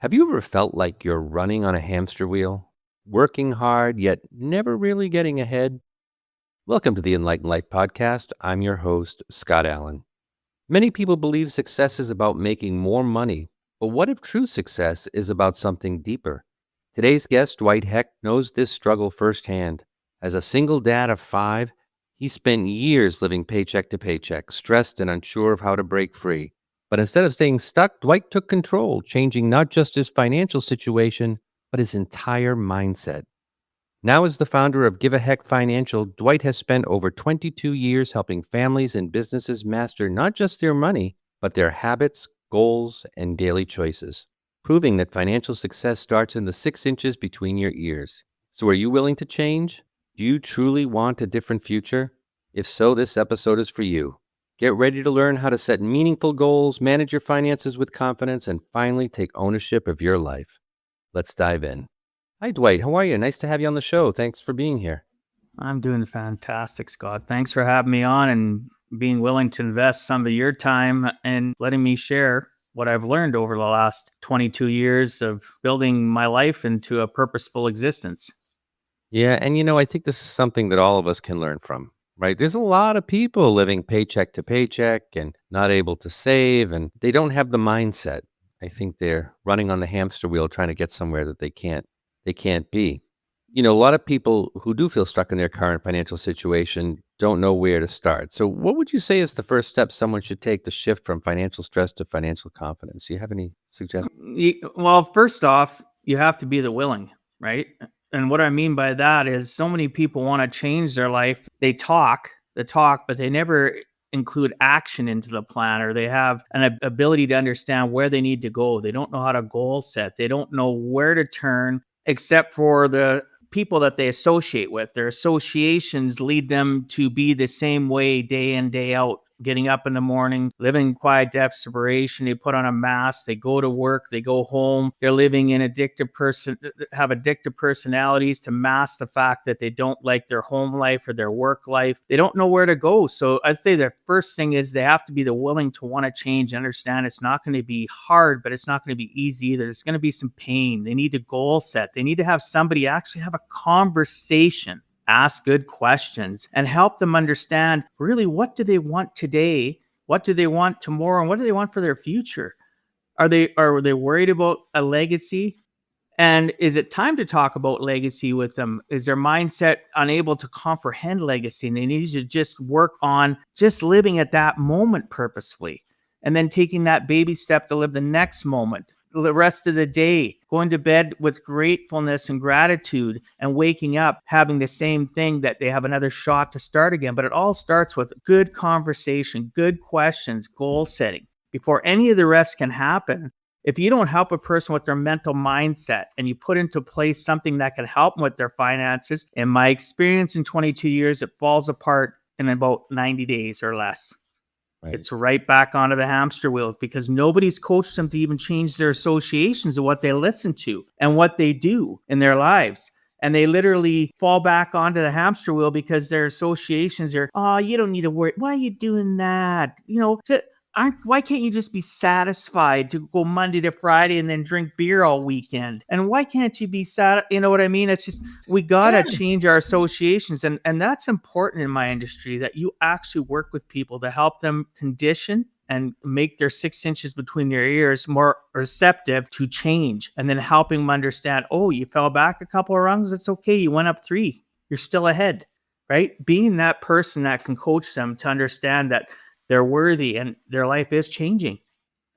Have you ever felt like you're running on a hamster wheel, working hard, yet never really getting ahead? Welcome to the Enlightened Life podcast. I'm your host, Scott Allen. Many people believe success is about making more money, but what if true success is about something deeper? Today's guest, Dwight Heck, knows this struggle firsthand. As a single dad of 5, he spent years living paycheck to paycheck, stressed and unsure of how to break free. But instead of staying stuck, Dwight took control, changing not just his financial situation, but his entire mindset. Now, as the founder of Give a Heck Financial, Dwight has spent over 22 years helping families and businesses master not just their money, but their habits, goals, and daily choices, proving that financial success starts in the 6 inches between your ears. So, are you willing to change? Do you truly want a different future? If so, this episode is for you. Get ready to learn how to set meaningful goals, manage your finances with confidence, and finally take ownership of your life. Let's dive in. Hi, Dwight. How are you? Nice to have you on the show. Thanks for being here. I'm doing fantastic, Scott. Thanks for having me on and being willing to invest some of your time and letting me share what I've learned over the last 22 years of building my life into a purposeful existence. Yeah, and I think this is something that all of us can learn from, right? There's a lot of people living paycheck to paycheck and not able to save, and they don't have the mindset. I think they're running on the hamster wheel trying to get somewhere that they can't be. A lot of people who do feel stuck in their current financial situation don't know where to start. So, what would you say is the first step someone should take to shift from financial stress to financial confidence? Do you have any suggestions? Well, first off, you have to be the willing, right? And what I mean by that is so many people want to change their life. They talk the talk, but they never include action into the plan, or they have an ability to understand where they need to go. They don't know how to goal set. They don't know where to turn except for the people that they associate with. Their associations lead them to be the same way day in, day out. Getting up in the morning, living in quiet desperation. They put on a mask. They go to work. They go home. They're living in have addictive personalities to mask the fact that they don't like their home life or their work life. They don't know where to go. So I'd say the first thing is they have to be the willing to want to change, understand it's not going to be hard, but it's not going to be easy either. There's going to be some pain. They need to goal set. They need to have somebody actually have a conversation, ask good questions, and help them understand really what do they want today, what do they want tomorrow, and what do they want for their future. Are they worried about a legacy? And is it time to talk about legacy with them? Is their mindset unable to comprehend legacy and they need to just work on just living at that moment purposefully, and then taking that baby step to live the next moment, the rest of the day, going to bed with gratefulness and gratitude, and waking up having the same thing, that they have another shot to start again. But it all starts with good conversation, good questions, goal setting. Before any of the rest can happen, if you don't help a person with their mental mindset and you put into place something that can help them with their finances, in my experience in 22 years, it falls apart in about 90 days or less. Right. It's right back onto the hamster wheels because nobody's coached them to even change their associations of what they listen to and what they do in their lives. And they literally fall back onto the hamster wheel because their associations are, oh, you don't need to worry. Why are you doing that? Why can't you just be satisfied to go Monday to Friday and then drink beer all weekend? And why can't you be sad? You know what I mean? It's just, we got to change our associations. And that's important in my industry, that you actually work with people to help them condition and make their 6 inches between their ears more receptive to change. And then helping them understand, oh, you fell back a couple of rungs. It's okay. You went up 3. You're still ahead, right? Being that person that can coach them to understand that they're worthy and their life is changing,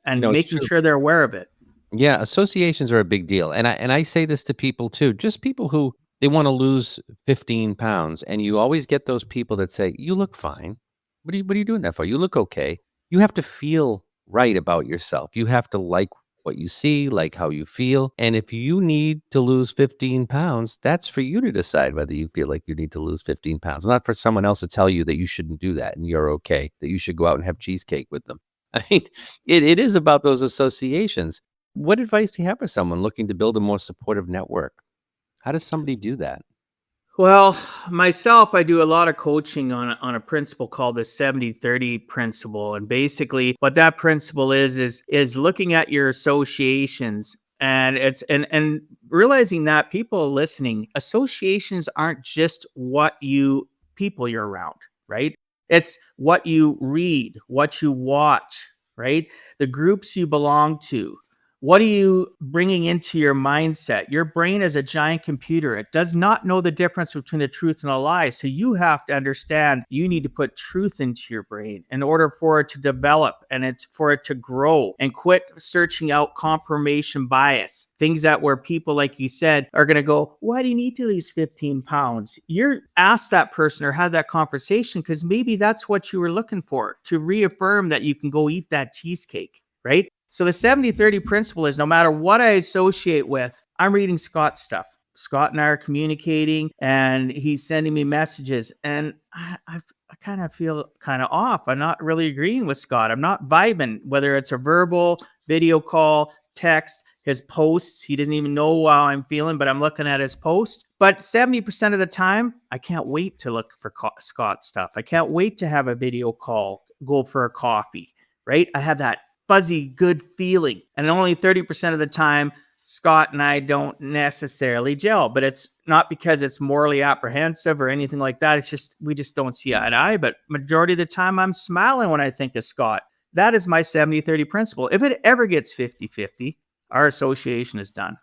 and It's making true. sure they're aware of it. Yeah, associations are a big deal. And I say this to people too, just people who they want to lose 15 pounds. And you always get those people that say, you look fine. What are you doing that for? You look okay. You have to feel right about yourself. You have to like what you see, like how you feel. And if you need to lose 15 pounds, that's for you to decide whether you feel like you need to lose 15 pounds, not for someone else to tell you that you shouldn't do that and you're okay, that you should go out and have cheesecake with them. I mean, it is about those associations. What advice do you have for someone looking to build a more supportive network? How does somebody do that? Well, myself, I do a lot of coaching on a principle called the 70-30 principle. And basically what that principle is looking at your associations And and realizing that people listening, associations aren't just what people you're around, right? It's what you read, what you watch, right? The groups you belong to. What are you bringing into your mindset? Your brain is a giant computer. It does not know the difference between the truth and a lie. So you have to understand you need to put truth into your brain in order for it to develop and it's for it to grow, and quit searching out confirmation bias. Things that where people, like you said, are going to go, why do you need to lose 15 pounds? You're asked that person or had that conversation because maybe that's what you were looking for, to reaffirm that you can go eat that cheesecake, right? So the 70-30 principle is no matter what I associate with, I'm reading Scott's stuff. Scott and I are communicating and he's sending me messages, and I kind of feel kind of off. I'm not really agreeing with Scott. I'm not vibing, whether it's a verbal, video call, text, his posts. He doesn't even know how I'm feeling, but I'm looking at his post. But 70% of the time, I can't wait to look for Scott's stuff. I can't wait to have a video call, go for a coffee, right? I have that fuzzy, good feeling. And only 30% of the time, Scott and I don't necessarily gel, but it's not because it's morally apprehensive or anything like that. It's just, we just don't see eye to eye. But majority of the time, I'm smiling when I think of Scott. That is my 70-30 principle. If it ever gets 50-50, our association is done.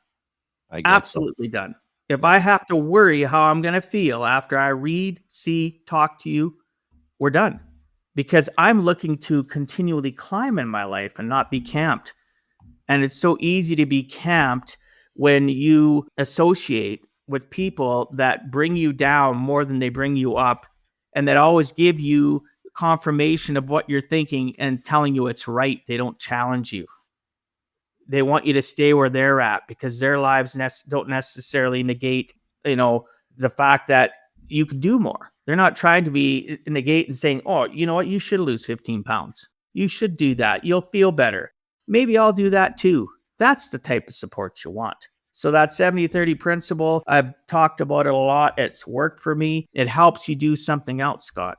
Absolutely done. If I have to worry how I'm going to feel after I read, see, talk to you, we're done. Because I'm looking to continually climb in my life and not be camped. And it's so easy to be camped when you associate with people that bring you down more than they bring you up, and that always give you confirmation of what you're thinking and telling you it's right. They don't challenge you. They want you to stay where they're at because their lives don't necessarily negate, the fact that you can do more. They're not trying to be negate and saying, oh, you know what? You should lose 15 pounds. You should do that. You'll feel better. Maybe I'll do that too. That's the type of support you want. So that 70-30 principle, I've talked about it a lot. It's worked for me. It helps you do something else, Scott.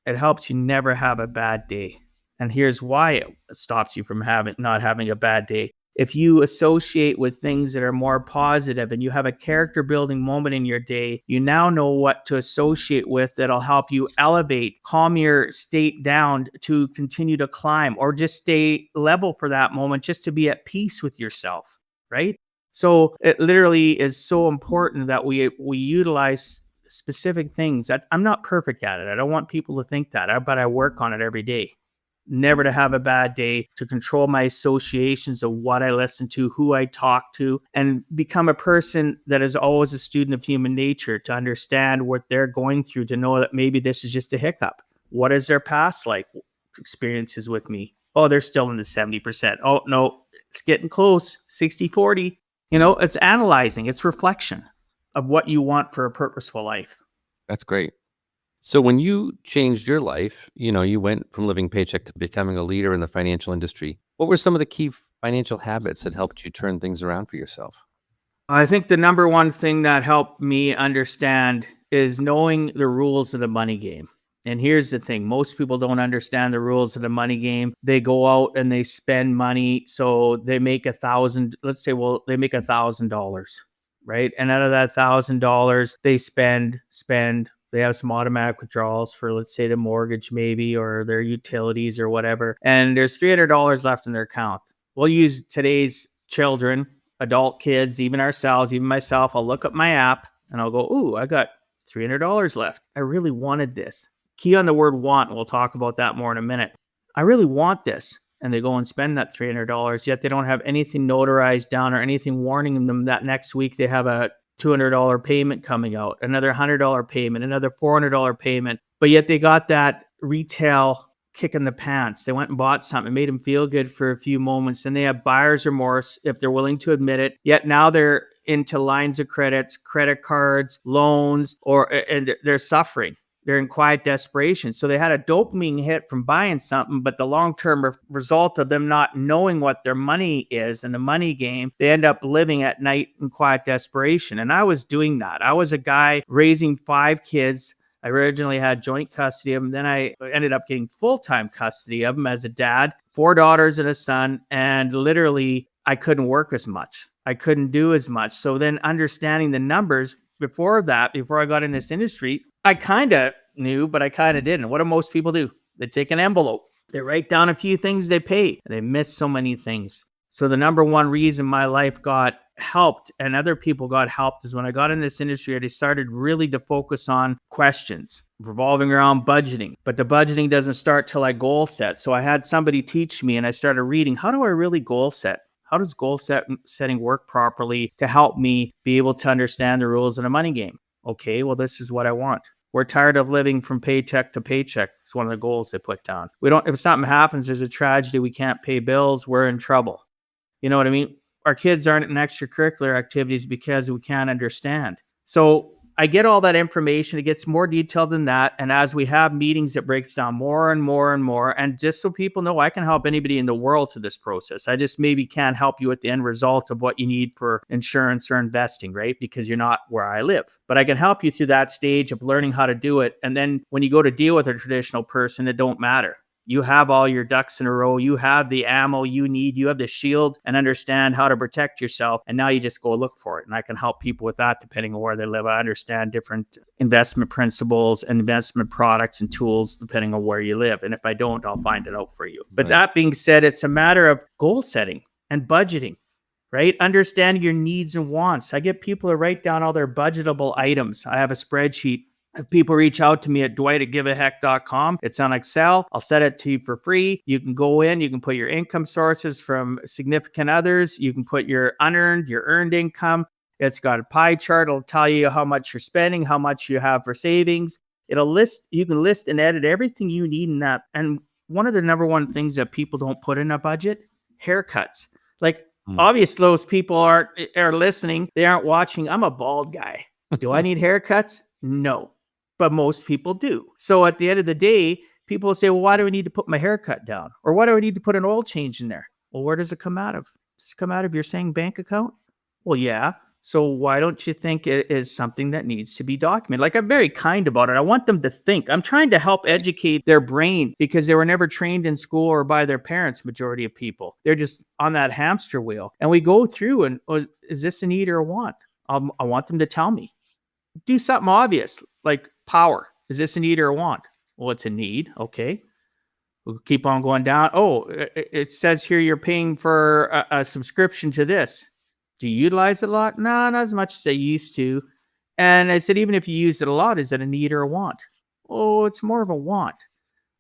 It helps you never have a bad day. And here's why it stops you from not having a bad day. If you associate with things that are more positive and you have a character building moment in your day, you now know what to associate with that'll help you elevate, calm your state down to continue to climb, or just stay level for that moment, just to be at peace with yourself, right? So it literally is so important that we utilize specific things. I'm not perfect at it. I don't want people to think that, but I work on it every day. Never to have a bad day, to control my associations of what I listen to, who I talk to, and become a person that is always a student of human nature, to understand what they're going through, to know that maybe this is just a hiccup. What is their past like experiences with me? Oh, they're still in the 70%. Oh, no, it's getting close, 60-40. It's analyzing, it's reflection of what you want for a purposeful life. That's great. So when you changed your life, you went from living paycheck to becoming a leader in the financial industry. What were some of the key financial habits that helped you turn things around for yourself? I think the number one thing that helped me understand is knowing the rules of the money game. And here's the thing. Most people don't understand the rules of the money game. They go out and they spend money. So they make let's say, they make $1,000, right? And out of that $1,000, they spend. They have some automatic withdrawals for, let's say, the mortgage maybe, or their utilities or whatever. And there's $300 left in their account. We'll use today's children, adult kids, even ourselves, even myself. I'll look up my app and I'll go, ooh, I got $300 left. I really wanted this. Key on the word want. And we'll talk about that more in a minute. I really want this. And they go and spend that $300, yet they don't have anything notarized down or anything warning them that next week they have a $200 payment coming out, another $100 payment, another $400 payment. But yet they got that retail kick in the pants. They went and bought something, made them feel good for a few moments. And they have buyer's remorse if they're willing to admit it. Yet now they're into lines of credits, credit cards, loans, and they're suffering. They're in quiet desperation. So they had a dopamine hit from buying something, but the long-term result of them not knowing what their money is and the money game, they end up living at night in quiet desperation. And I was doing that. I was a guy raising 5 kids. I originally had joint custody of them. Then I ended up getting full-time custody of them as a dad, 4 daughters and a son. And literally, I couldn't work as much. I couldn't do as much. So then understanding the numbers before I got in this industry, I kind of knew, but I kind of didn't. What do most people do? They take an envelope, they write down a few things they pay, and they miss so many things. So the number one reason my life got helped and other people got helped is when I got in this industry, I started really to focus on questions revolving around budgeting. But the budgeting doesn't start till I goal set. So I had somebody teach me and I started reading, how do I really goal set? How does setting work properly to help me be able to understand the rules of the money game? Okay, well, this is what I want. We're tired of living from paycheck to paycheck. It's one of the goals they put down. If something happens, there's a tragedy, we can't pay bills, we're in trouble. You know what I mean? Our kids aren't in extracurricular activities because we can't understand. So I get all that information. It gets more detailed than that. And as we have meetings, it breaks down more and more and more. And just so people know, I can help anybody in the world to this process. I just maybe can't help you with the end result of what you need for insurance or investing, right? Because you're not where I live. But I can help you through that stage of learning how to do it. And then when you go to deal with a traditional person, it don't matter. You have all your ducks in a row. You have the ammo you need. You have the shield and understand how to protect yourself. And now you just go look for it. And I can help people with that depending on where they live. I understand different investment principles and investment products and tools depending on where you live. And if I don't, I'll find it out for you. But that being said, it's a matter of goal setting and budgeting, right? Understanding your needs and wants. I get people to write down all their budgetable items. I have a spreadsheet. If people reach out to me at dwight@giveaheck.com, it's on Excel. I'll set it to you for free. You can go in, you can put your income sources from significant others. You can put your unearned, your earned income. It's got a pie chart. It'll tell you how much you're spending, how much you have for savings. You can list and edit everything you need in that. And one of the number one things that people don't put in a budget, haircuts. Like, obviously those people are listening. They aren't watching. I'm a bald guy. Do I need haircuts? No. But most people do. So at the end of the day, people will say, well, why do I need to put my haircut down? Or why do I need to put an oil change in there? Well, where does it come out of? Does it come out of your saying bank account? Well, yeah. So why don't you think it is something that needs to be documented? Like, I'm very kind about it. I want them to think. I'm trying to help educate their brain because they were never trained in school or by their parents, majority of people. They're just on that hamster wheel. And we go through and, is this a need or a want? I want them to tell me. Do something obvious, like power. Is this a need or a want? Well, it's a need. Okay. We'll keep on going down. Oh, it says here you're paying for a subscription to this. Do you utilize it a lot? No, not as much as I used to. And I said, even if you use it a lot, is it a need or a want? Oh, it's more of a want.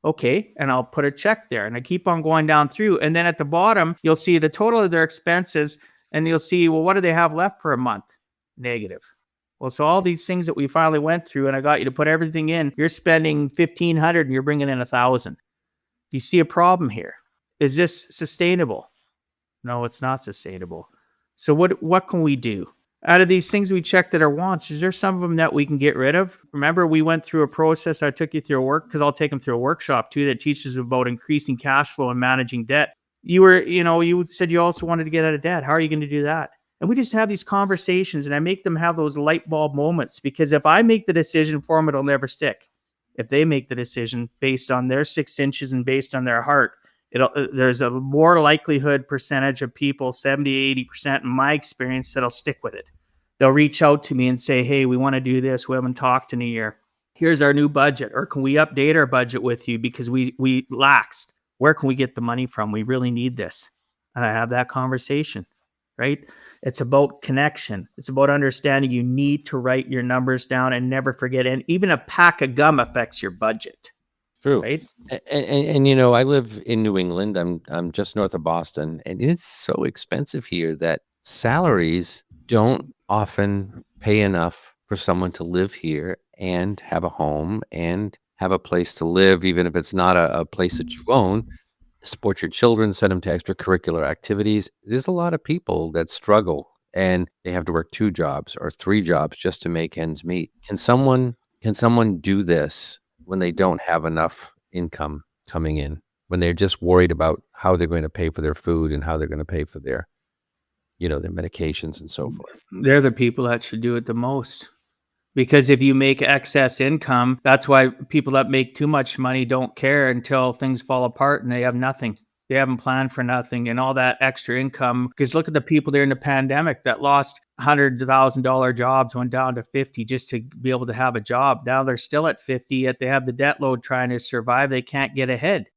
Okay. And I'll put a check there. And I keep on going down through. And then at the bottom, you'll see the total of their expenses. And you'll see, well, what do they have left for a month? Negative. Well, so all these things that we finally went through, and I got you to put everything in, you're spending $1,500 and you're bringing in $1,000. Do you see a problem here? Is this sustainable? No, it's not sustainable. So what can we do? Out of these things we checked that are wants, is there some of them that we can get rid of? Remember, we went through a process. I took you through because I'll take them through a workshop too that teaches about increasing cash flow and managing debt. You said you also wanted to get out of debt. How are you going to do that? And we just have these conversations and I make them have those light bulb moments because if I make the decision for them, it'll never stick. If they make the decision based on their 6 inches and based on their heart, there's a more likelihood percentage of people, 70, 80% in my experience, that'll stick with it. They'll reach out to me and say, hey, we want to do this. We haven't talked in a year. Here's our new budget. Or can we update our budget with you because we laxed? Where can we get the money from? We really need this. And I have that conversation, right? It's about connection. It's about understanding you need to write your numbers down and never forget. And even a pack of gum affects your budget. True. Right? And I live in New England. I'm just north of Boston, and it's so expensive here that salaries don't often pay enough for someone to live here and have a home and have a place to live, even if it's not a place that you own. Support your children, send them to extracurricular activities. There's a lot of people that struggle and they have to work 2 jobs or 3 jobs just to make ends meet. Can someone do this when they don't have enough income coming in, when they're just worried about how they're going to pay for their food and how they're going to pay for their medications and so forth? They're the people that should do it the most. Because if you make excess income, that's why people that make too much money don't care until things fall apart and they have nothing. They haven't planned for nothing and all that extra income. Because look at the people during the pandemic that lost $100,000 jobs, went down to 50 just to be able to have a job. Now they're still at 50, yet they have the debt load trying to survive. They can't get ahead.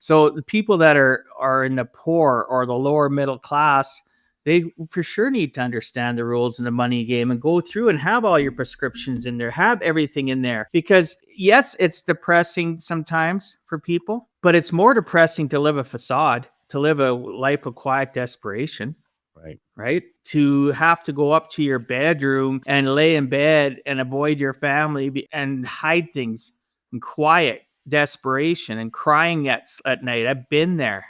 So the people that are in the poor or the lower middle class, they for sure need to understand the rules in the money game and go through and have all your prescriptions in there, have everything in there. Because yes, it's depressing sometimes for people, but it's more depressing to live a facade, to live a life of quiet desperation. Right? To have to go up to your bedroom and lay in bed and avoid your family and hide things in quiet desperation and crying at night. I've been there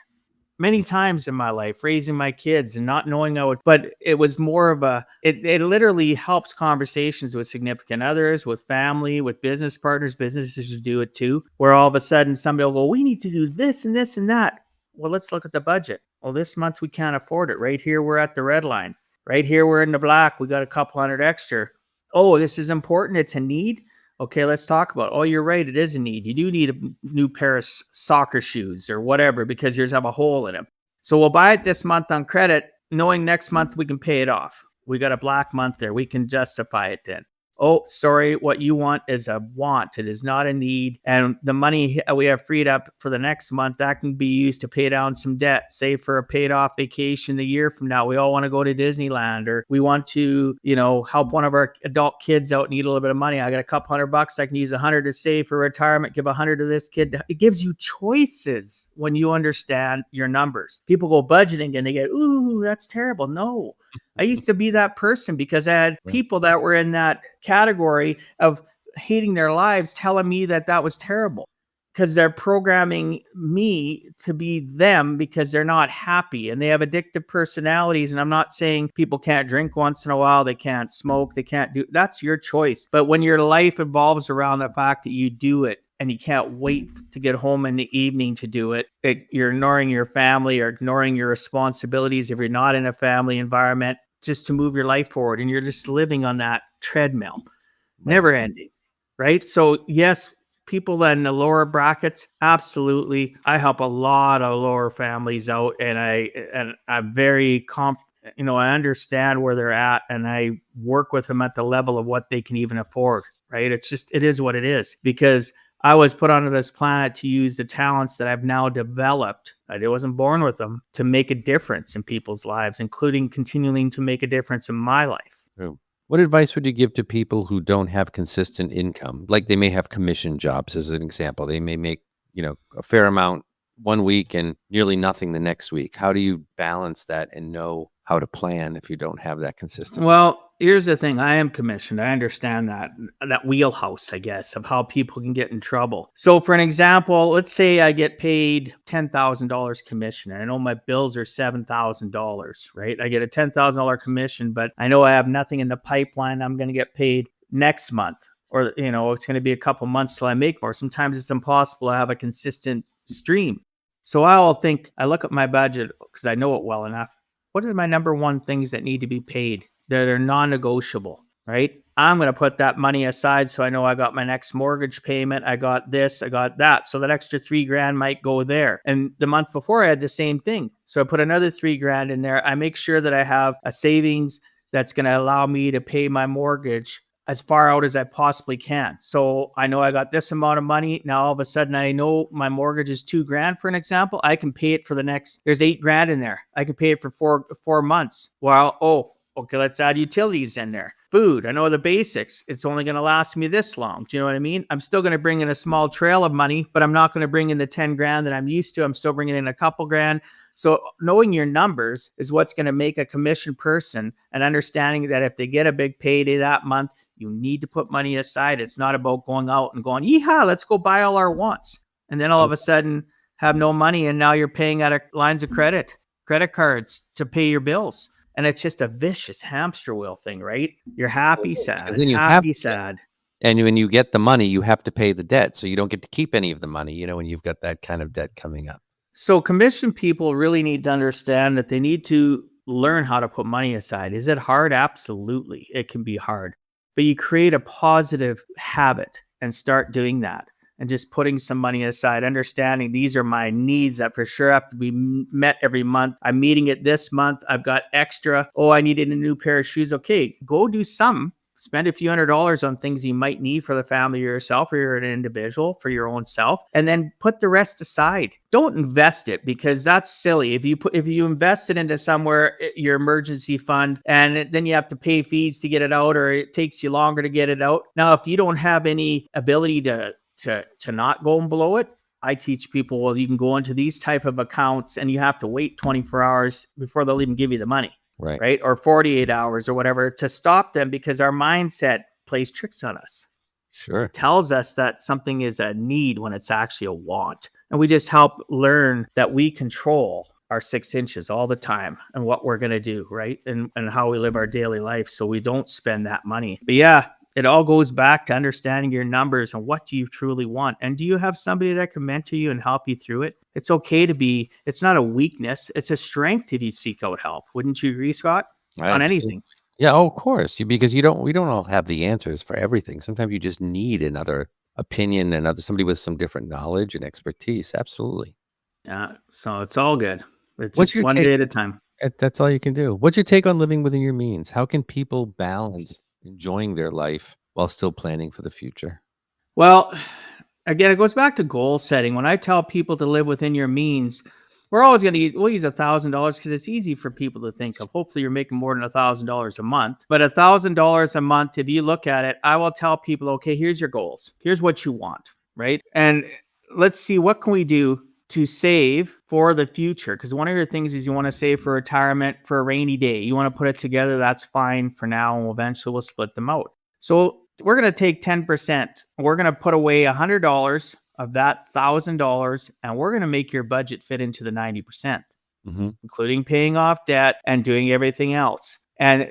many times in my life, raising my kids and not knowing how it, but it was more of it literally helps conversations with significant others, with family, with business partners. Businesses do it too, where all of a sudden somebody will go, we need to do this and this and that. Well, let's look at the budget. Well, this month we can't afford it. Right here, we're at the red line. Right here, we're in the black. We got a couple hundred extra. Oh, this is important. It's a need. Okay, let's talk about it. Oh, you're right. It is a need. You do need a new pair of soccer shoes or whatever because yours have a hole in them. So we'll buy it this month on credit, knowing next month we can pay it off. We got a black month there. We can justify it then. Oh, sorry, what you want is a want. It is not a need. And the money we have freed up for the next month, that can be used to pay down some debt, save for a paid off vacation a year from now. We all want to go to Disneyland, or we want to, help one of our adult kids out, need a little bit of money. I got a couple $100. I can use 100 to save for retirement, give 100 to this kid. It gives you choices when you understand your numbers. People go budgeting and they get, ooh, that's terrible. No. I used to be that person because I had people that were in that category of hating their lives telling me that was terrible because they're programming me to be them because they're not happy and they have addictive personalities. And I'm not saying people can't drink once in a while, they can't smoke, they can't do, that's your choice. But when your life evolves around the fact that you do it, and you can't wait to get home in the evening to do it, you're ignoring your family or ignoring your responsibilities if you're not in a family environment, just to move your life forward. And you're just living on that treadmill, never ending, right? So yes, people in the lower brackets, absolutely. I help a lot of lower families out, and I'm very I understand where they're at, and I work with them at the level of what they can even afford, right? It is what it is, because I was put onto this planet to use the talents that I've now developed. I wasn't born with them, to make a difference in people's lives, including continuing to make a difference in my life. What advice would you give to people who don't have consistent income? Like they may have commission jobs, as an example. They may make, a fair amount one week and nearly nothing the next week. How do you balance that and know how to plan if you don't have that consistent? Well, here's the thing. I am commissioned. I understand that wheelhouse, I guess, of how people can get in trouble. So for an example, let's say I get paid $10,000 commission, and I know my bills are $7,000, right? I get a $10,000 commission, but I know I have nothing in the pipeline. I'm going to get paid next month, or, it's going to be a couple months till I make more. Sometimes it's impossible to have a consistent stream. So I look at my budget because I know it well enough. What are my number one things that need to be paid that are non-negotiable, right? I'm going to put that money aside so I know I got my next mortgage payment. I got this, I got that. So that extra $3,000 might go there. And the month before I had the same thing. So I put another $3,000 in there. I make sure that I have a savings that's going to allow me to pay my mortgage as far out as I possibly can. So I know I got this amount of money. Now all of a sudden I know my mortgage is $2,000, for an example. I can pay it for there's $8,000 in there. I can pay it for four months. Well, okay, let's add utilities in there. Food, I know the basics. It's only going to last me this long. Do you know what I mean? I'm still going to bring in a small trail of money, but I'm not going to bring in the $10,000 that I'm used to. I'm still bringing in a couple grand. So knowing your numbers is what's going to make a commission person, and understanding that if they get a big payday that month, you need to put money aside. It's not about going out and going, yeehaw, let's go buy all our wants. And then all of a sudden have no money, and now you're paying out of lines of credit cards to pay your bills. And it's just a vicious hamster wheel thing, right? You're happy, sad, Then sad. And when you get the money, you have to pay the debt. So you don't get to keep any of the money, when you've got that kind of debt coming up. So commission people really need to understand that they need to learn how to put money aside. Is it hard? Absolutely. It can be hard. But you create a positive habit and start doing that. and just putting some money aside, understanding these are my needs that for sure have to be met every month. I'm meeting it this month. I've got extra. Oh, I needed a new pair of shoes. Okay, go do some. Spend a few $100s on things you might need for the family or yourself, or you're an individual for your own self, and then put the rest aside. Don't invest it, because that's silly. If you invest it into somewhere, your emergency fund, and then you have to pay fees to get it out, or it takes you longer to get it out. Now, if you don't have any ability to not go and blow it, I teach people, well, you can go into these type of accounts and you have to wait 24 hours before they'll even give you the money. Right. Or 48 hours or whatever, to stop them, because our mindset plays tricks on us. Sure. It tells us that something is a need when it's actually a want. And we just help learn that we control our 6 inches all the time and what we're going to do, right? And how we live our daily life, so we don't spend that money. But yeah, it all goes back to understanding your numbers and what do you truly want. And do you have somebody that can mentor you and help you through it? It's okay to be, it's not a weakness, it's a strength if you seek out help. Wouldn't you agree, Scott? On anything. Yeah, of course. Because we don't all have the answers for everything. Sometimes you just need another opinion, somebody with some different knowledge and expertise. Absolutely. Yeah. So it's all good. It's What's just your one take? day at a time. That's all you can do. What's your take on living within your means? How can people balance enjoying their life while still planning for the future? Well, again, it goes back to goal setting. When I tell people to live within your means, we're always going to use $1,000 because it's easy for people to think of. Hopefully you're making more than $1,000 a month, but $1,000 a month, if you look at it, I will tell people, okay, here's your goals. Here's what you want, right? And let's see, what can we do to save for the future? Because one of your things is you want to save for retirement, for a rainy day. You want to put it together. That's fine for now. And eventually we'll split them out. So we're going to take 10%. We're going to put away $100 of that $1,000, and we're going to make your budget fit into the 90%, including paying off debt and doing everything else. And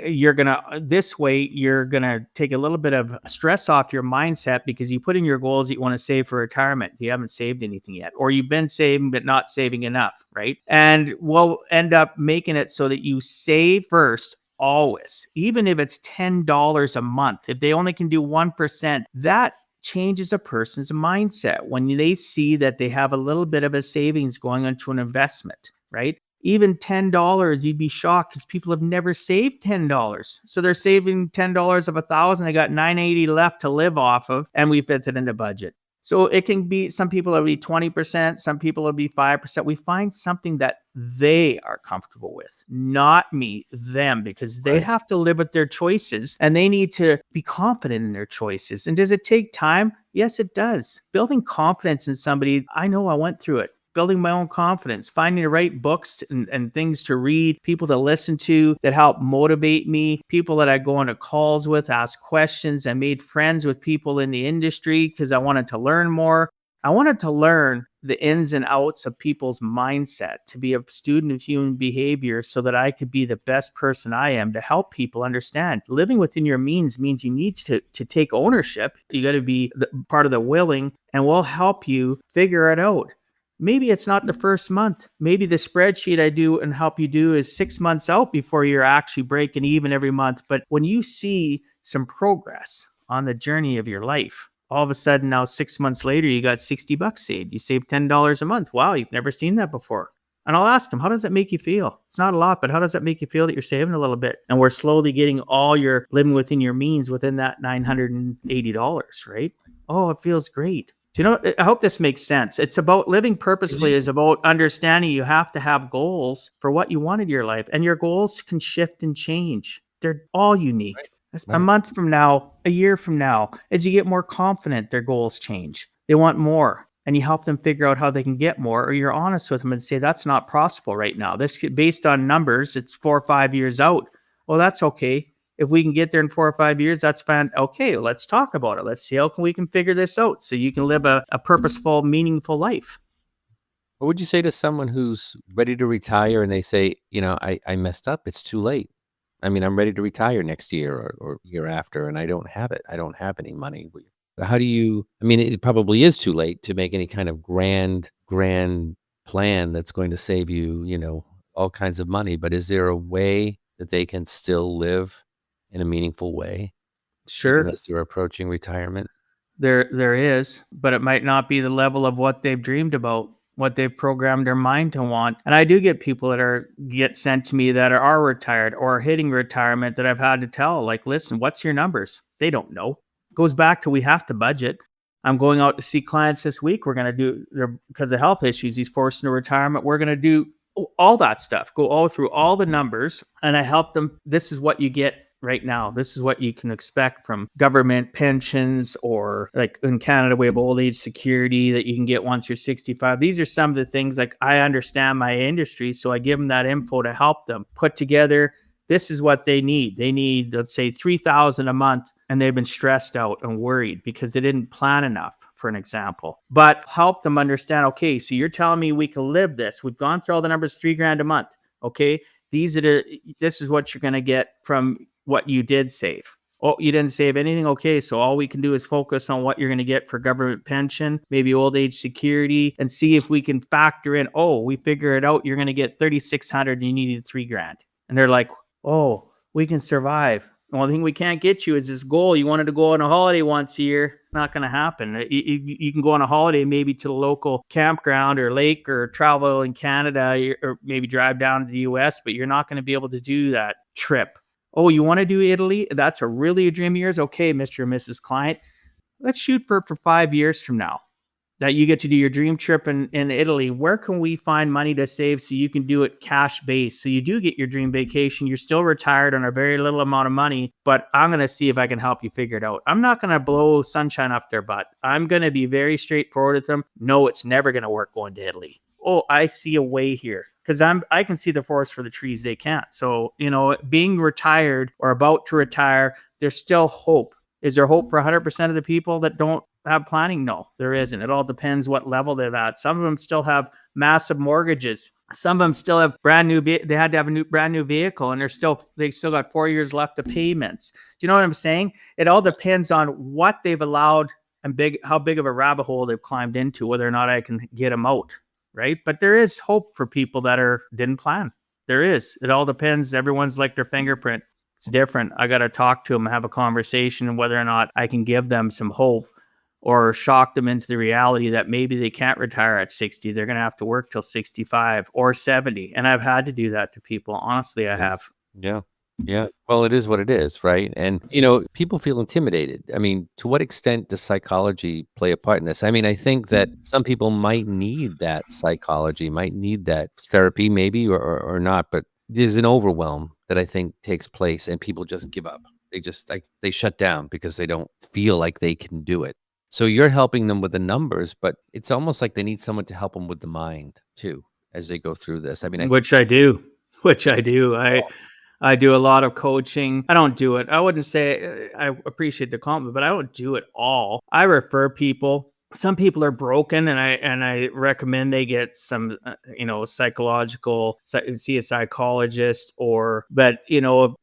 this way, you're going to take a little bit of stress off your mindset, because you put in your goals that you want to save for retirement. You haven't saved anything yet, or you've been saving, but not saving enough, right? And we'll end up making it so that you save first, always, even if it's $10 a month. If they only can do 1%, that changes a person's mindset when they see that they have a little bit of a savings going into an investment, right? Even $10, you'd be shocked, because people have never saved $10. So they're saving $10 of 1,000. They got $980 left to live off of, and we fit it into budget. So it can be, some people it'll be 20%, some people it'll be 5%. We find something that they are comfortable with, not me, them, because they have to live with their choices and they need to be confident in their choices. And does it take time? Yes, it does. Building confidence in somebody, I know I went through it. Building my own confidence, finding the right books and things to read, people to listen to that help motivate me, people that I go on calls with, ask questions. I made friends with people in the industry because I wanted to learn more. I wanted to learn the ins and outs of people's mindset, to be a student of human behavior, so that I could be the best person I am to help people understand. Living within your means you need to take ownership. You got to be part of the willing, and we'll help you figure it out. Maybe it's not the first month. Maybe the spreadsheet I do and help you do is 6 months out before you're actually breaking even every month. But when you see some progress on the journey of your life, all of a sudden now 6 months later, you got $60 saved. You saved $10 a month. Wow, you've never seen that before. And I'll ask them, how does that make you feel? It's not a lot, but how does that make you feel that you're saving a little bit? And we're slowly getting all your living within your means within that $980, right? Oh, it feels great. Do you know, I hope this makes sense. It's about living purposefully, is about understanding you have to have goals for what you want in your life. And your goals can shift and change. They're all unique. A month from now, a year from now, as you get more confident, their goals change. They want more. And you help them figure out how they can get more, or you're honest with them and say, that's not possible right now. This, based on numbers, it's 4 or 5 years out. Well, that's okay. If we can get there in 4 or 5 years, that's fine. Okay, let's talk about it. Let's see how we can figure this out so you can live a purposeful, meaningful life. What would you say to someone who's ready to retire and they say, I messed up. It's too late. I mean, I'm ready to retire next year or year after, and I don't have it. I don't have any money. How do you, it probably is too late to make any kind of grand plan that's going to save you, all kinds of money. But is there a way that they can still live in a meaningful way? Sure. Even as you're approaching retirement? There is, but it might not be the level of what they've dreamed about, what they've programmed their mind to want. And I do get people that get sent to me that are retired or hitting retirement that I've had to tell, like, listen, what's your numbers? They don't know. Goes back to we have to budget. I'm going out to see clients this week. We're going to do, because of health issues, he's forced into retirement. We're going to do all that stuff, go all through all the numbers. And I help them. This is what you get right now. This is what you can expect from government pensions, or like in Canada, we have old age security that you can get once you're 65. These are some of the things, like, I understand my industry. So I give them that info to help them put together. This is what they need. They need, let's say, $3,000 a month, and they've been stressed out and worried because they didn't plan enough, for an example. But help them understand, okay, so you're telling me we can live this. We've gone through all the numbers, $3,000 a month. Okay, this is what you're going to get from what you did save. Oh, you didn't save anything? Okay, so all we can do is focus on what you're going to get for government pension, maybe old age security, and see if we can factor in, oh, we figure it out, you're going to get $3,600 and you needed $3,000. And they're like, oh, we can survive. The only thing we can't get you is this goal. You wanted to go on a holiday once a year. Not going to happen. You can go on a holiday maybe to the local campground or lake, or travel in Canada, or maybe drive down to the US, but you're not going to be able to do that trip. Oh, you want to do Italy? That's really a dream of yours? Okay, Mr. and Mrs. Client, let's shoot for 5 years from now that you get to do your dream trip in Italy. Where can we find money to save so you can do it cash based? So you do get your dream vacation. You're still retired on a very little amount of money, but I'm going to see if I can help you figure it out. I'm not going to blow sunshine up their butt. I'm going to be very straightforward with them. No, it's never going to work going to Italy. Oh, I see a way here, because I can see the forest for the trees. They can't. So, being retired or about to retire, there's still hope. Is there hope for 100% of the people that don't have planning? No, there isn't. It all depends what level they're at. Some of them still have massive mortgages. Some of them still have they had to have a brand new vehicle, and they still got 4 years left of payments. Do you know what I'm saying? It all depends on what they've allowed and how big of a rabbit hole they've climbed into, whether or not I can get them out. Right. But there is hope for people that didn't plan. There is. It all depends. Everyone's like their fingerprint. It's different. I got to talk to them, have a conversation, and whether or not I can give them some hope or shock them into the reality that maybe they can't retire at 60. They're going to have to work till 65 or 70. And I've had to do that to people. Honestly, I have. Yeah. Yeah. Well, it is what it is, right? And, people feel intimidated. I mean, to what extent does psychology play a part in this? I mean, I think that some people might need that psychology, might need that therapy, maybe, or not. But there's an overwhelm that I think takes place, and people just give up. They shut down because they don't feel like they can do it. So you're helping them with the numbers, but it's almost like they need someone to help them with the mind too, as they go through this. I mean, Which I do. I do a lot of coaching. I don't do it. I wouldn't say, I appreciate the compliment, but I don't do it all. I refer people. Some people are broken, and I recommend they get some, psychological, see a psychologist, but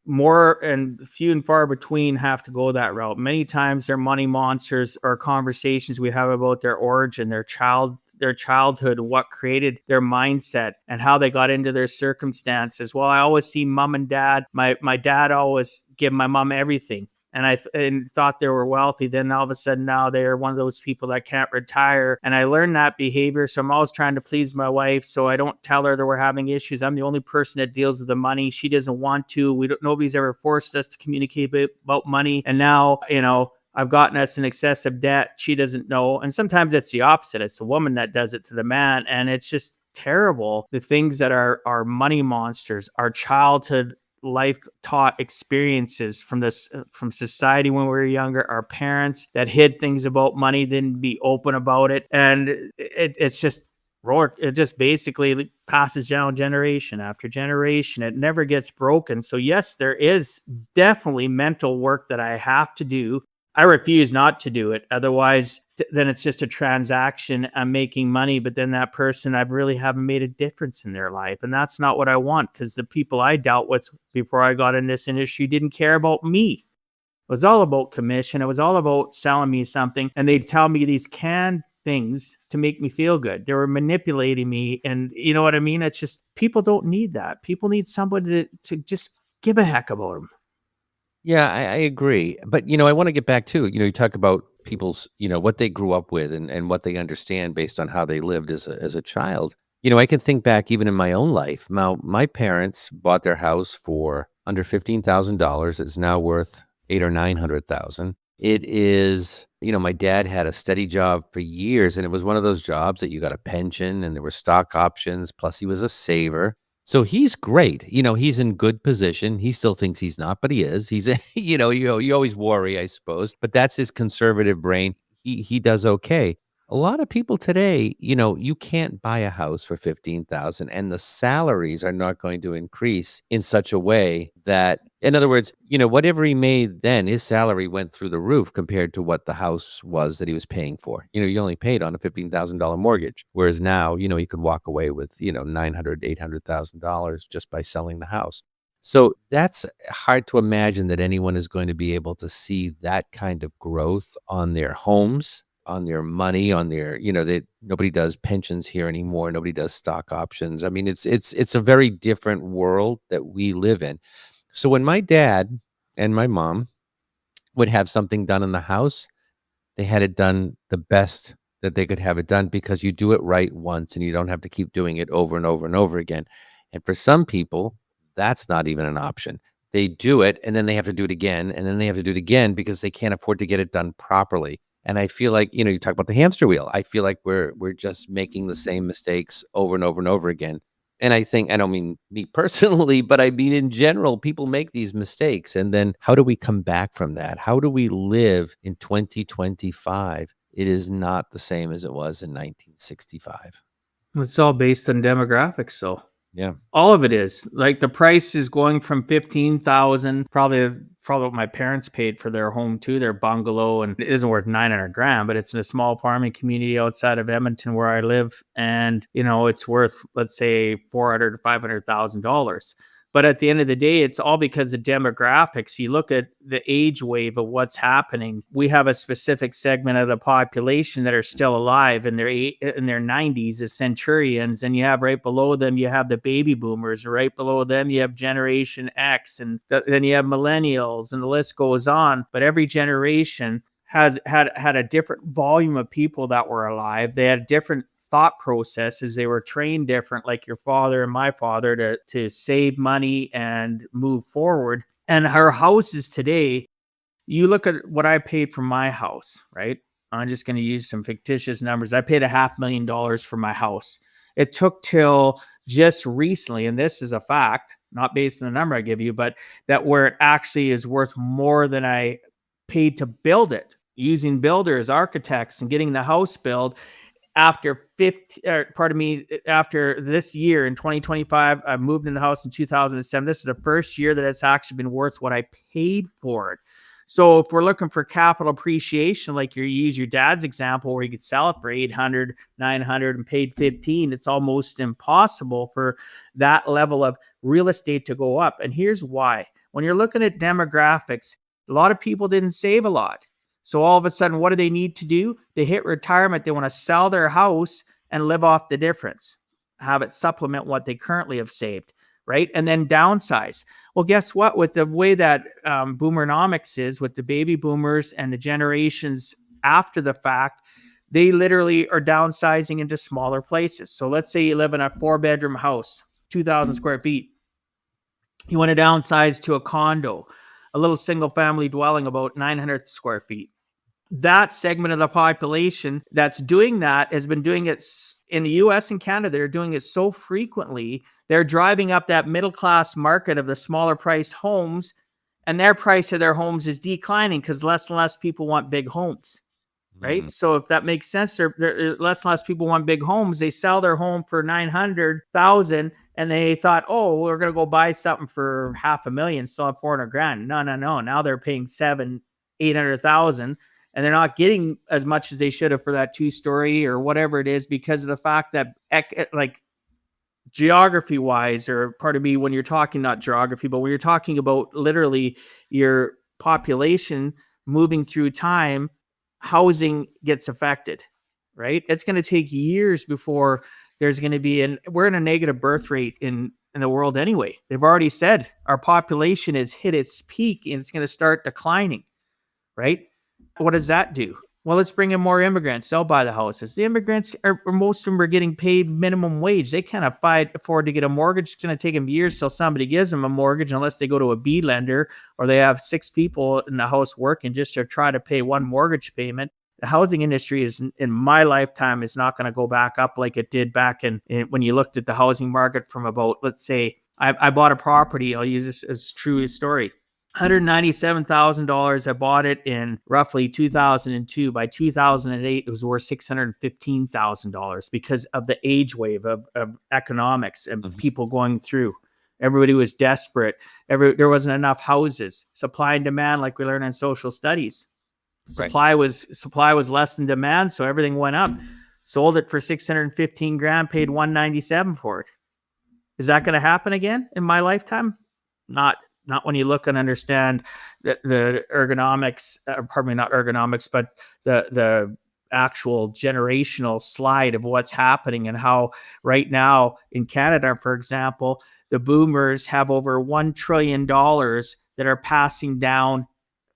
more and few and far between have to go that route. Many times they're money monsters, or conversations we have about their origin, their childhood, what created their mindset, and how they got into their circumstances. Well, I always see mom and dad. My dad always give my mom everything, and I thought they were wealthy. Then all of a sudden now they're one of those people that can't retire. And I learned that behavior. So I'm always trying to please my wife. So I don't tell her that we're having issues. I'm the only person that deals with the money. She doesn't want to. Nobody's ever forced us to communicate about money. And now, I've gotten us in excessive debt. She doesn't know. And sometimes it's the opposite. It's the woman that does it to the man. And it's just terrible. The things that are money monsters, our childhood life taught experiences from society when we were younger, our parents that hid things about money, didn't be open about it. And it's just it just basically passes down generation after generation. It never gets broken. So yes, there is definitely mental work that I have to do. I refuse not to do it. Otherwise, then it's just a transaction. I'm making money, but then that person, I really haven't made a difference in their life. And that's not what I want, because the people I dealt with before I got in this industry didn't care about me. It was all about commission. It was all about selling me something. And they'd tell me these canned things to make me feel good. They were manipulating me. And you know what I mean? It's just, people don't need that. People need somebody to just give a heck about them. Yeah, I agree. But, I want to get back to, you talk about people's, what they grew up with and what they understand based on how they lived as a child. I can think back even in my own life. Now, my parents bought their house for under $15,000. It's now worth 8 or 900,000. It is, my dad had a steady job for years, and it was one of those jobs that you got a pension and there were stock options, plus he was a saver. So he's great. He's in good position. He still thinks he's not, but he is. He's, you always worry, I suppose, but that's his conservative brain. He does okay. A lot of people today, you can't buy a house for 15,000 and the salaries are not going to increase in such a way that, in other words, whatever he made then, his salary went through the roof compared to what the house was that he was paying for. You only paid on a $15,000 mortgage, whereas now, he could walk away with, $900,000, $800,000 just by selling the house. So that's hard to imagine that anyone is going to be able to see that kind of growth on their homes, on their money, on their, nobody does pensions here anymore. Nobody does stock options. I mean, it's a very different world that we live in. So when my dad and my mom would have something done in the house, they had it done the best that they could have it done because you do it right once and you don't have to keep doing it over and over and over again. And for some people, that's not even an option. They do it and then they have to do it again and then they have to do it again because they can't afford to get it done properly. And I feel like, you talk about the hamster wheel. I feel like we're just making the same mistakes over and over and over again. And I think, I don't mean me personally, but I mean in general, people make these mistakes. And then how do we come back from that? How do we live in 2025? It is not the same as it was in 1965. It's all based on demographics, so Yeah. all of it is. Like the price is going from 15,000, probably what my parents paid for their home too, their bungalow, and it isn't worth 900 grand, but it's in a small farming community outside of Edmonton where I live, and it's worth, let's say, $400,000 to $500,000. But at the end of the day, it's all because of demographics. You look at the age wave of what's happening. We have a specific segment of the population that are still alive in their 90s, the centurions, and you have right below them, you have the baby boomers. Right below them, you have Generation X, and then you have millennials, and the list goes on. But every generation has had a different volume of people that were alive. They had different thought processes. They were trained different, like your father and my father, to save money and move forward. And our houses today, you look at what I paid for my house, right? I'm just going to use some fictitious numbers. I paid $500,000 for my house. It took till just recently, and this is a fact, not based on the number I give you, but that where it actually is worth more than I paid to build it, using builders, architects, and getting the house built. After this year in 2025, I moved in the house in 2007. This is the first year that it's actually been worth what I paid for it. So if we're looking for capital appreciation, like you use your dad's example where you could sell it for 800, 900 and paid 15, it's almost impossible for that level of real estate to go up. And here's why. When you're looking at demographics, a lot of people didn't save a lot. So all of a sudden, what do they need to do? They hit retirement. They want to sell their house and live off the difference, have it supplement what they currently have saved, right? And then downsize. Well, guess what? With the way that boomernomics is, with the baby boomers and the generations after the fact, they literally are downsizing into smaller places. So let's say you live in a 4-bedroom house, 2,000 square feet. You want to downsize to a condo, a little single family dwelling about 900 square feet. That segment of the population that's doing that has been doing it in the US and Canada. They're doing it so frequently. They're driving up that middle class market of the smaller priced homes, and their price of their homes is declining because less and less people want big homes. Right. So if that makes sense, less and less people want big homes. They sell their home for 900,000 and they thought, oh, we're going to go buy something for $500,000, still have 400 grand. No. Now they're paying 800,000 and they're not getting as much as they should have for that 2-story or whatever it is, because of the fact that like geography wise, or pardon me, when you're talking, not geography, but when you're talking about literally your population moving through time, housing gets affected, right? It's going to take years before there's going to be, we're in a negative birth rate in the world anyway. They've already said our population has hit its peak and it's going to start declining, right? What does that do? Well, let's bring in more immigrants. They'll buy the houses. The immigrants most of them are getting paid minimum wage. They can't afford to get a mortgage. It's going to take them years till somebody gives them a mortgage, unless they go to a B lender or they have 6 people in the house working just to try to pay one mortgage payment. The housing industry is, in my lifetime, is not going to go back up like it did back in when you looked at the housing market from about, let's say, I bought a property. I'll use this as true story. $197,000. I bought it in roughly 2002. By 2008, it was worth $615,000 because of the age wave of economics and people going through. Everybody was desperate. There wasn't enough houses. Supply and demand, like we learned in social studies. Supply was less than demand, so everything went up. Sold it for $615,000, paid $197,000 for it. Is that going to happen again in my lifetime? Not when you look and understand the ergonomics, not ergonomics, but the actual generational slide of what's happening, and how right now in Canada, for example, the boomers have over $1 trillion that are passing down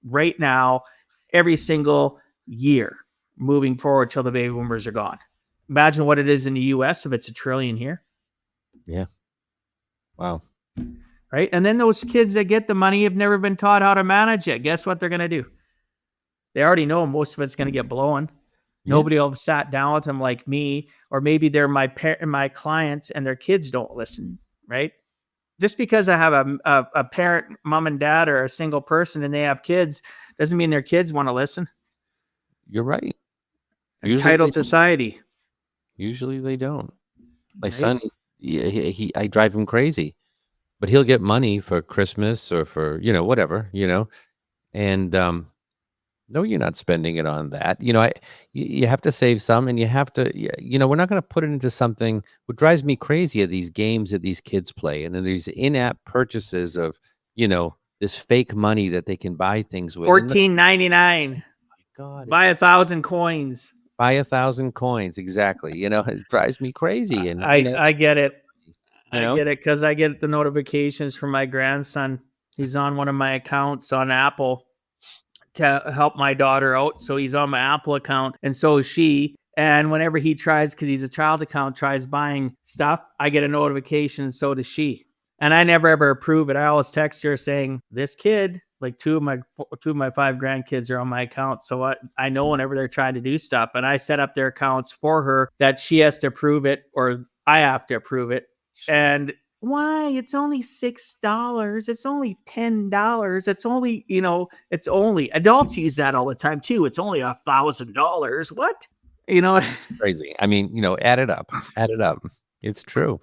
right now every single year moving forward till the baby boomers are gone. Imagine what it is in the US if it's $1 trillion here. Yeah. Wow. Right? And then those kids that get the money have never been taught how to manage it. Guess what they're going to do? They already know most of it's going to get blown. Yeah. Nobody will have sat down with them like me, or maybe they're my clients and their kids don't listen, right? Just because I have a parent, mom and dad, or a single person and they have kids, doesn't mean their kids want to listen. You're right. Entitled society. Usually they don't. My son, I drive him crazy. But he'll get money for Christmas or for, whatever, and, no, you're not spending it on that. You have to save some, and you have to, we're not going to put it into something. What drives me crazy are these games that these kids play, and then these in-app purchases of, this fake money that they can buy things with. $14.99. My God. Buy 1,000 coins. Buy 1,000 coins. Exactly. It drives me crazy. And I get it. I get it because I get the notifications from my grandson. He's on one of my accounts on Apple to help my daughter out. So he's on my Apple account, and so is she. And whenever he tries, because he's a child account, tries buying stuff, I get a notification, and so does she. And I never ever approve it. I always text her saying, this kid, like two of my 5 grandkids are on my account. So I know whenever they're trying to do stuff, and I set up their accounts for her that she has to approve it or I have to approve it. And why? It's only $6. It's only $10. It's only, it's only adults use that all the time too. It's only $1,000. What? Crazy. I mean, add it up. It's true.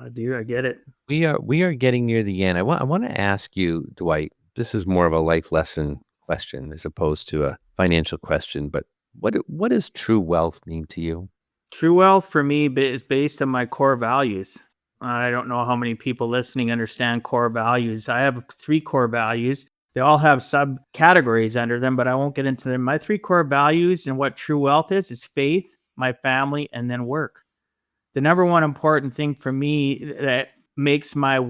I do. I get it. We are getting near the end. I want to ask you, Dwight, this is more of a life lesson question as opposed to a financial question, but what does true wealth mean to you? True wealth for me is based on my core values. I don't know how many people listening understand core values. I have 3 core values. They all have subcategories under them, but I won't get into them. My 3 core values and what true wealth is faith, my family, and then work. The number one important thing for me that makes feel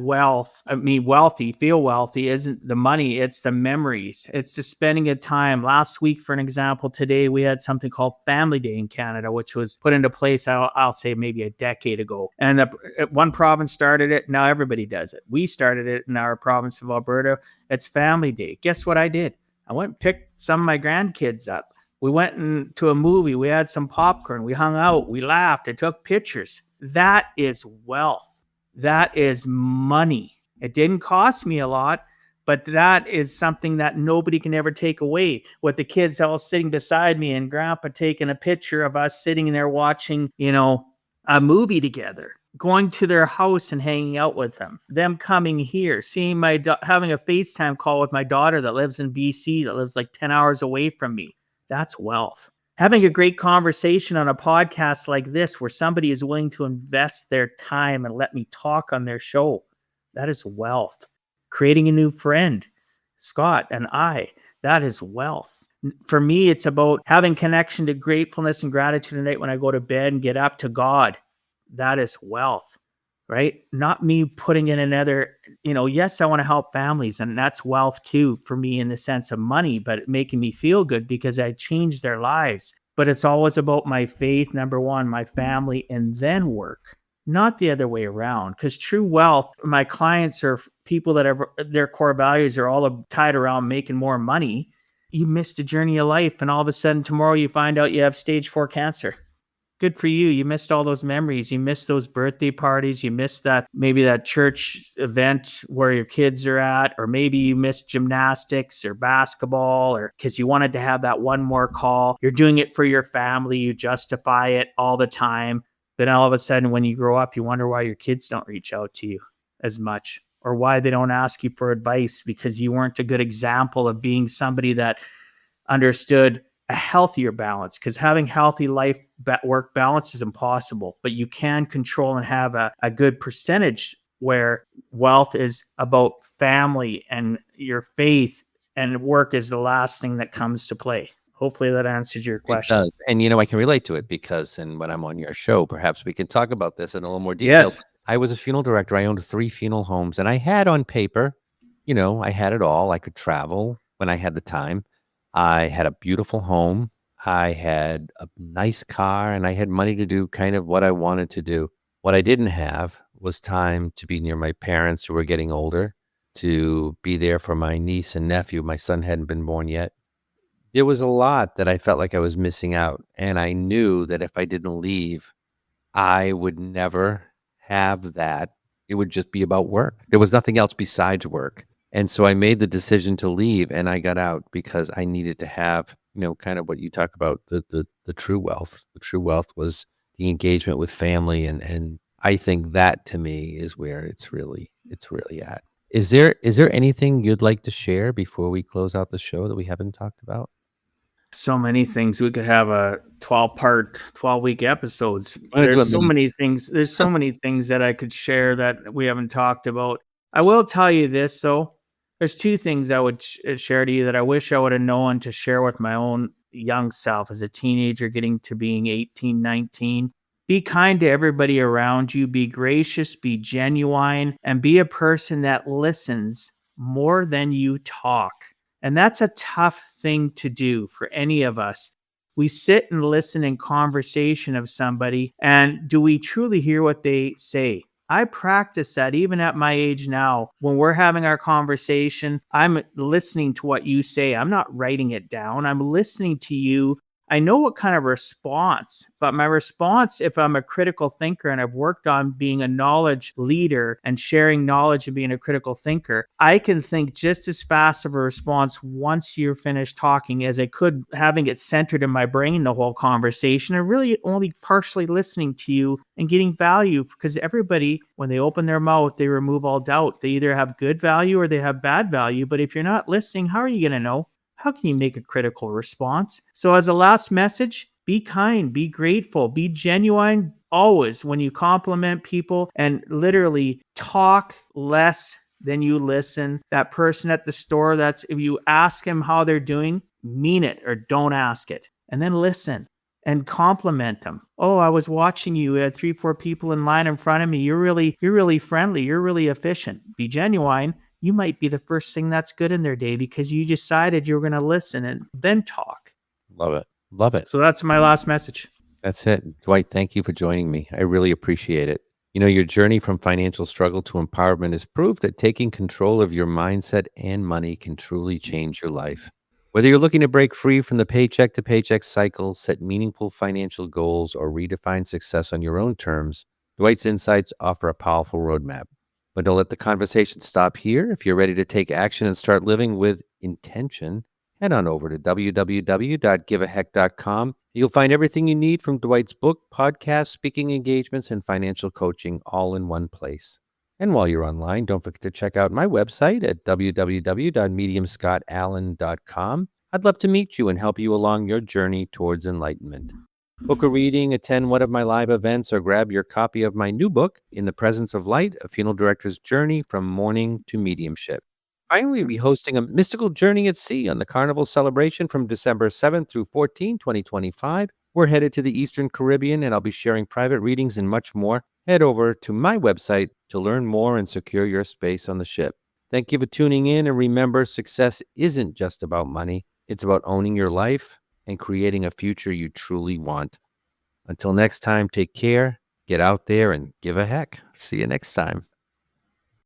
wealthy isn't the money, it's the memories. It's just spending a time. Last week, for an example, today we had something called Family Day in Canada, which was put into place, I'll say maybe a decade ago. And one province started it, now everybody does it. We started it in our province of Alberta. It's Family Day. Guess what I did? I went and picked some of my grandkids up. We went into a movie. We had some popcorn. We hung out. We laughed. I took pictures. That is wealth. That is money. It didn't cost me a lot, but that is something that nobody can ever take away. With the kids all sitting beside me and Grandpa taking a picture of us sitting there watching, a movie together, going to their house and hanging out with them coming here, seeing having a FaceTime call with my daughter that lives in BC, that lives like 10 hours away from me. That's wealth. Having a great conversation on a podcast like this where somebody is willing to invest their time and let me talk on their show, that is wealth. Creating a new friend, Scott and I, that is wealth. For me, it's about having connection to gratefulness and gratitude at night when I go to bed and get up to God. That is wealth. right? Not me putting in another, yes, I want to help families, and that's wealth too for me in the sense of money, but making me feel good because I changed their lives. But it's always about my faith, number one, my family, and then work, not the other way around. Because true wealth, my clients are people that have their core values are all tied around making more money. You missed a journey of life, and all of a sudden tomorrow you find out you have stage 4 cancer. Good for you. You missed all those memories. You missed those birthday parties. You missed that, maybe that church event where your kids are at, or maybe you missed gymnastics or basketball, or because you wanted to have that one more call. You're doing it for your family. You justify it all the time. Then all of a sudden, when you grow up, you wonder why your kids don't reach out to you as much, or why they don't ask you for advice because you weren't a good example of being somebody that understood a healthier balance, because having healthy life work balance is impossible, but you can control and have a good percentage where wealth is about family and your faith, and work is the last thing that comes to play. Hopefully that answers your It question. does. And, I can relate to it because, and when I'm on your show, perhaps we can talk about this in a little more detail. Yes. I was a funeral director. I owned 3 funeral homes, and I had on paper, I had it all. I could travel when I had the time. I had a beautiful home. I had a nice car, and I had money to do kind of what I wanted to do. What I didn't have was time to be near my parents who were getting older, to be there for my niece and nephew. My son hadn't been born yet. There was a lot that I felt like I was missing out, and I knew that if I didn't leave, I would never have that. It would just be about work. There was nothing else besides work. And so I made the decision to leave, and I got out because I needed to have, kind of what you talk about, the true wealth. The true wealth was the engagement with family, and I think that to me is where it's really at. Is there anything you'd like to share before we close out the show that we haven't talked about? So many things. We could have a 12-part, 12-week episodes. I'm gonna do There's a so mini. many things. There's so many things that I could share that we haven't talked about. I will tell you this, though. There's 2 things I would share to you that I wish I would have known to share with my own young self as a teenager getting to being 18, 19. Be kind to everybody around you. Be gracious, be genuine, and be a person that listens more than you talk. And that's a tough thing to do for any of us. We sit and listen in conversation of somebody, and do we truly hear what they say? I practice that even at my age now. When we're having our conversation, I'm listening to what you say. I'm not writing it down. I'm listening to you. I know what kind of response, but my response, if I'm a critical thinker and I've worked on being a knowledge leader and sharing knowledge and being a critical thinker, I can think just as fast of a response once you're finished talking as I could having it centered in my brain the whole conversation and really only partially listening to you and getting value, because everybody, when they open their mouth, they remove all doubt. They either have good value or they have bad value. But if you're not listening, how are you going to know? How can you make a critical response? So, as a last message, be kind, be grateful, be genuine always when you compliment people, and literally talk less than you listen. That person at the store, that's if you ask them how they're doing, mean it or don't ask it. And then listen and compliment them. Oh, I was watching you. We had 3, 4 people in line in front of me. You're really friendly. You're really efficient. Be genuine. You might be the first thing that's good in their day because you decided you were going to listen and then talk. Love it. Love it. So that's my last message. That's it. Dwight, thank you for joining me. I really appreciate it. Your journey from financial struggle to empowerment is proof that taking control of your mindset and money can truly change your life. Whether you're looking to break free from the paycheck to paycheck cycle, set meaningful financial goals, or redefine success on your own terms, Dwight's insights offer a powerful roadmap. But don't let the conversation stop here. If you're ready to take action and start living with intention, head on over to www.giveaheck.com. You'll find everything you need from Dwight's book, podcast, speaking engagements, and financial coaching all in one place. And while you're online, don't forget to check out my website at www.mediumscottallen.com. I'd love to meet you and help you along your journey towards enlightenment. Book a reading, attend one of my live events, or grab your copy of my new book, In the Presence of Light, A Funeral Director's Journey from Mourning to Mediumship. Finally, we'll be hosting a mystical journey at sea on the Carnival celebration from December 7th through 14th, 2025. We're headed to the Eastern Caribbean, and I'll be sharing private readings and much more. Head over to my website to learn more and secure your space on the ship. Thank you for tuning in, and remember, success isn't just about money. It's about owning your life and creating a future you truly want. Until next time, take care, get out there, and give a heck. See you next time.